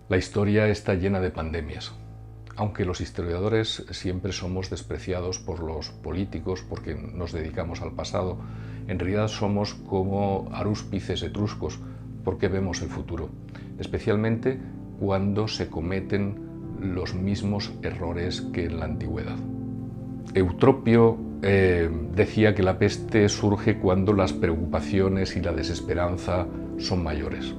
La historia está llena de pandemias. Aunque los historiadores siempre somos despreciados por los políticos porque nos dedicamos al pasado, en realidad somos como arúspices etruscos porque vemos el futuro, especialmente cuando se cometen los mismos errores que en la antigüedad. Eutropio decía que la peste surge cuando las preocupaciones y la desesperanza son mayores.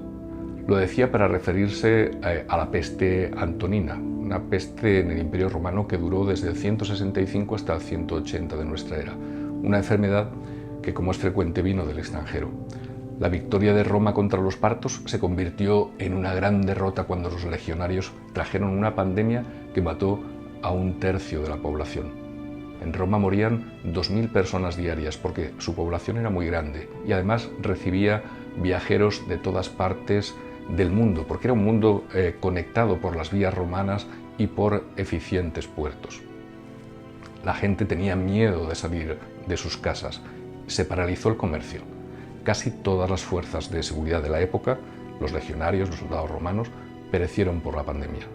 Lo decía para referirse a la peste antonina, una peste en el Imperio Romano que duró desde el 165 hasta el 180 de nuestra era, una enfermedad que, como es frecuente, vino del extranjero. La victoria de Roma contra los partos se convirtió en una gran derrota cuando los legionarios trajeron una pandemia que mató a 1/3 de la población. En Roma morían 2.000 personas diarias porque su población era muy grande y además recibía viajeros de todas partes del mundo, porque era un mundo conectado por las vías romanas y por eficientes puertos. La gente tenía miedo de salir de sus casas. Se paralizó el comercio. Casi todas las fuerzas de seguridad de la época, los legionarios, los soldados romanos, perecieron por la pandemia.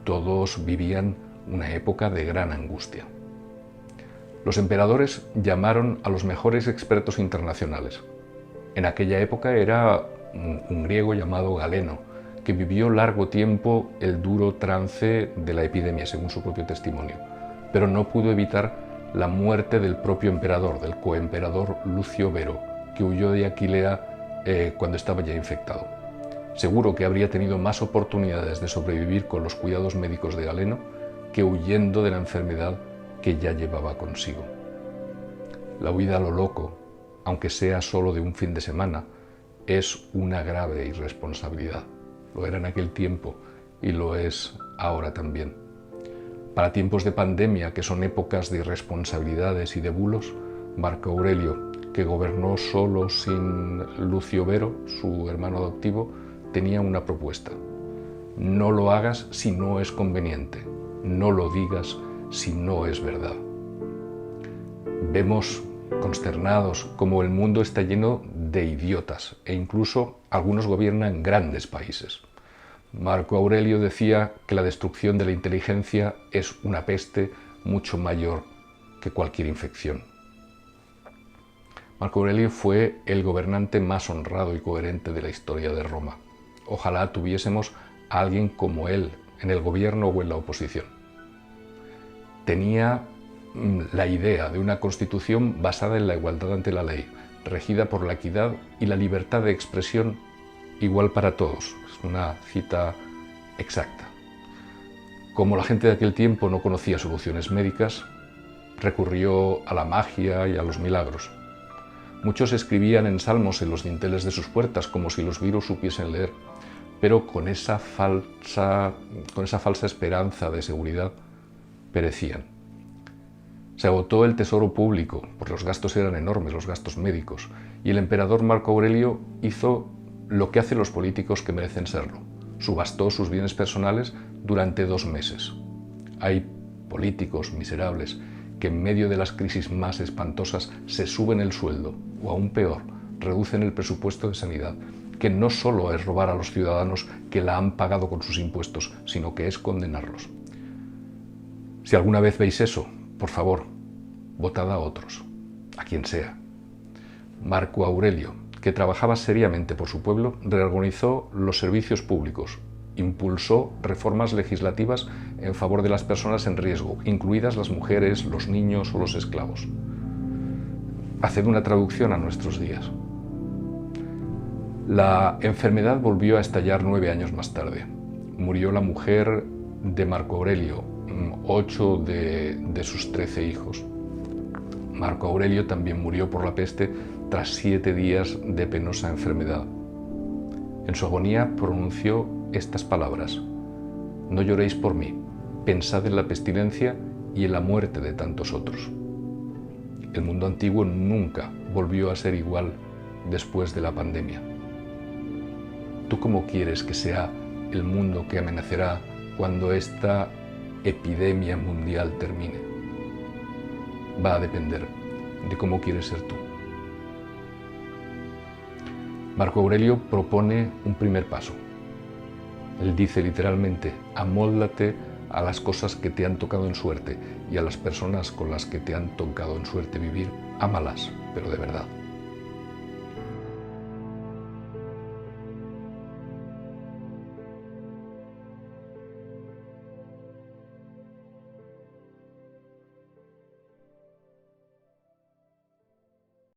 Todos vivían una época de gran angustia. Los emperadores llamaron a los mejores expertos internacionales. En aquella época era un griego llamado Galeno, que vivió largo tiempo el duro trance de la epidemia, según su propio testimonio, pero no pudo evitar la muerte del propio emperador, del coemperador Lucio Vero, que huyó de Aquilea cuando estaba ya infectado. Seguro que habría tenido más oportunidades de sobrevivir con los cuidados médicos de Galeno que huyendo de la enfermedad que ya llevaba consigo. La huida a lo loco, aunque sea solo de un fin de semana, es una grave irresponsabilidad. Lo era en aquel tiempo y lo es ahora también. Para tiempos de pandemia, que son épocas de irresponsabilidades y de bulos, Marco Aurelio, que gobernó solo sin Lucio Vero, su hermano adoptivo, tenía una propuesta. No lo hagas si no es conveniente, no lo digas si no es verdad. Vemos consternados como el mundo está lleno de idiotas e incluso algunos gobiernan grandes países. Marco Aurelio decía que la destrucción de la inteligencia es una peste mucho mayor que cualquier infección. Marco Aurelio fue el gobernante más honrado y coherente de la historia de Roma. Ojalá tuviésemos a alguien como él en el gobierno o en la oposición. Tenía la idea de una constitución basada en la igualdad ante la ley, regida por la equidad y la libertad de expresión igual para todos. Es una cita exacta. Como la gente de aquel tiempo no conocía soluciones médicas, recurrió a la magia y a los milagros. Muchos escribían en salmos en los dinteles de sus puertas como si los virus supiesen leer, pero con esa falsa esperanza de seguridad perecían. Se agotó el tesoro público, porque los gastos eran enormes, los gastos médicos, y el emperador Marco Aurelio hizo lo que hacen los políticos que merecen serlo. Subastó sus bienes personales durante 2 meses. Hay políticos miserables que en medio de las crisis más espantosas se suben el sueldo, o aún peor, reducen el presupuesto de sanidad, que no solo es robar a los ciudadanos que la han pagado con sus impuestos, sino que es condenarlos. Si alguna vez veis eso, por favor, votad a otros, a quien sea. Marco Aurelio, que trabajaba seriamente por su pueblo, reorganizó los servicios públicos, impulsó reformas legislativas en favor de las personas en riesgo, incluidas las mujeres, los niños o los esclavos. Haced una traducción a nuestros días. La enfermedad volvió a estallar 9 años más tarde. Murió la mujer de Marco Aurelio, 8 de sus 13 hijos. Marco Aurelio también murió por la peste tras 7 días de penosa enfermedad. En su agonía pronunció estas palabras: no lloréis por mí, pensad en la pestilencia y en la muerte de tantos otros. El mundo antiguo nunca volvió a ser igual después de la pandemia. ¿Tú cómo quieres que sea el mundo que amanecerá cuando esta epidemia mundial termine? Va a depender de cómo quieres ser tú. Marco Aurelio propone un primer paso. Él dice literalmente, amóldate a las cosas que te han tocado en suerte y a las personas con las que te han tocado en suerte vivir, ámalas, pero de verdad.